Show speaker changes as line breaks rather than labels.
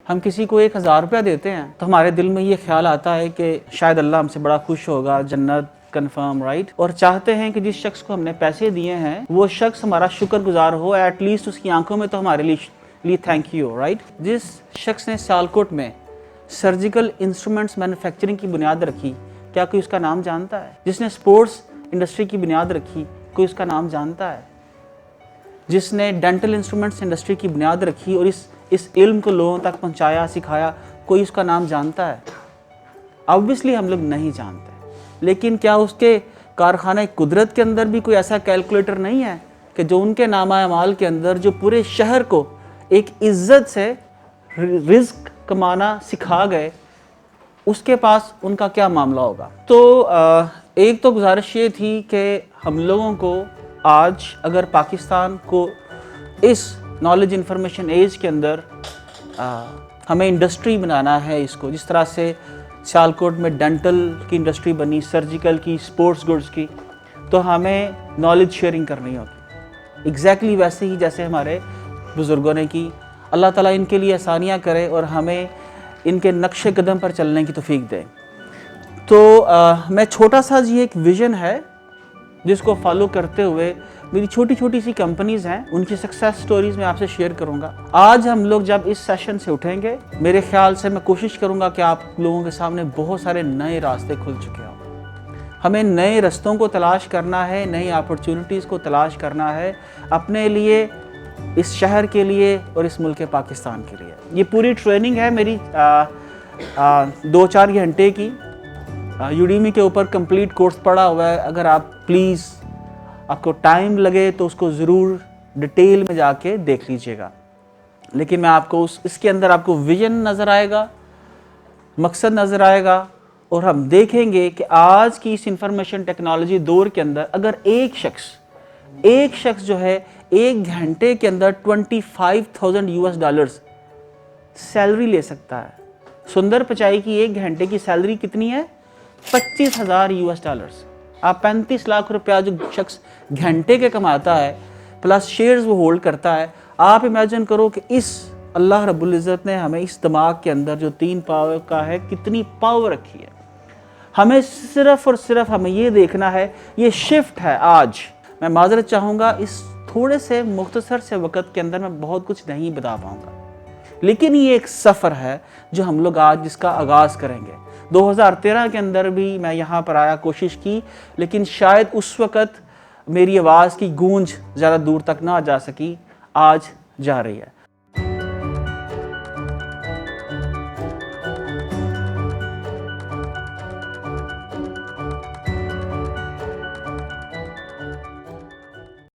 हम किसी को 1000 रुपया देते हैं तो हमारे दिल में ये ख्याल आता है कि शायद अल्लाह हमसे बड़ा खुश होगा, जन्नत कंफर्म, राइट। और चाहते हैं कि जिस शख्स को हमने पैसे दिए हैं वो शख्स हमारा शुक्रगुजार हो, एटलीस्ट उसकी आंखों में तो हमारे लिए थैंक यू हो, राइट। जिस शख्स ने सियालकोट में सर्जिकल इंस्ट्रूमेंट्स मैन्युफैक्चरिंग की बुनियाद रखी, क्या कोई उसका नाम जानता है? जिसने स्पोर्ट्स इंडस्ट्री की बुनियाद रखी, कोई उसका नाम जानता है? जिसने डेंटल इंस्ट्रूमेंट्स इंडस्ट्री की बुनियाद रखी और इस इल्म को लोगों तक पहुंचाया, सिखाया, कोई उसका नाम जानता है? ऑब्वियसली हम लोग नहीं जानते। लेकिन क्या उसके कारखाने कुदरत के अंदर भी कोई ऐसा कैलकुलेटर नहीं है कि जो उनके नामा अमाल के अंदर जो पूरे शहर को एक इज्जत से रिस्क कमाना सिखा गए, उसके पास उनका क्या मामला होगा? तो एक तो गुजारिश ये थी कि हम लोगों को आज अगर पाकिस्तान को इस नॉलेज इंफॉर्मेशन एज के अंदर हमें इंडस्ट्री बनाना है, इसको जिस तरह से सियालकोट में डेंटल की इंडस्ट्री बनी, सर्जिकल की, स्पोर्ट्स गुड्स की, तो हमें नॉलेज शेयरिंग करनी होगी एग्जैक्टली वैसे ही जैसे हमारे बुज़ुर्गों ने की। अल्लाह ताला इनके लिए आसानियाँ करे और हमें इनके नक्शे कदम पर चलने की तौफीक दें। तो मैं छोटा सा जी एक विज़न है जिसको फॉलो करते हुए मेरी छोटी छोटी सी कंपनीज़ हैं, उनकी सक्सेस स्टोरीज़ मैं आपसे शेयर करूंगा। आज हम लोग जब इस सेशन से उठेंगे, मेरे ख्याल से मैं कोशिश करूंगा कि आप लोगों के सामने बहुत सारे नए रास्ते खुल चुके हों। हमें नए रास्तों को तलाश करना है, नई अपॉर्चुनिटीज़ को तलाश करना है अपने लिए, इस शहर के लिए और इस मुल्क पाकिस्तान के लिए। ये पूरी ट्रेनिंग है मेरी 2-4 घंटे की, यूडीमी के ऊपर कंप्लीट कोर्स पड़ा हुआ है। अगर आप प्लीज़ आपको टाइम लगे तो उसको ज़रूर डिटेल में जाके देख लीजिएगा। लेकिन मैं आपको इसके अंदर आपको विजन नज़र आएगा, मकसद नज़र आएगा, और हम देखेंगे कि आज की इस इंफॉर्मेशन टेक्नोलॉजी दौर के अंदर अगर एक शख्स जो है 1 घंटे के अंदर $25,000 सैलरी ले सकता है। सुंदर पिचाई की 1 घंटे की सैलरी कितनी है? $25,000। आप 35 लाख रुपया जो शख्स घंटे के कमाता है प्लस शेयर्स वो होल्ड करता है, आप इमेजिन करो कि इस अल्लाह रब्बुल इज़्ज़त ने हमें इस दिमाग के अंदर जो 3 पावर का है कितनी पावर रखी है। हमें सिर्फ और सिर्फ हमें ये देखना है, ये शिफ्ट है। आज मैं माजरत चाहूँगा, इस थोड़े से मुख्तसर से वक़्त के अंदर मैं बहुत कुछ नहीं बता पाऊँगा, लेकिन ये एक सफ़र है जो हम लोग आज जिसका आगाज़ करेंगे। 2013 के अंदर भी मैं यहाँ पर आया, कोशिश की, लेकिन शायद उस वक़्त मेरी आवाज़ की गूंज ज़्यादा दूर तक ना जा सकी, आज जा रही है।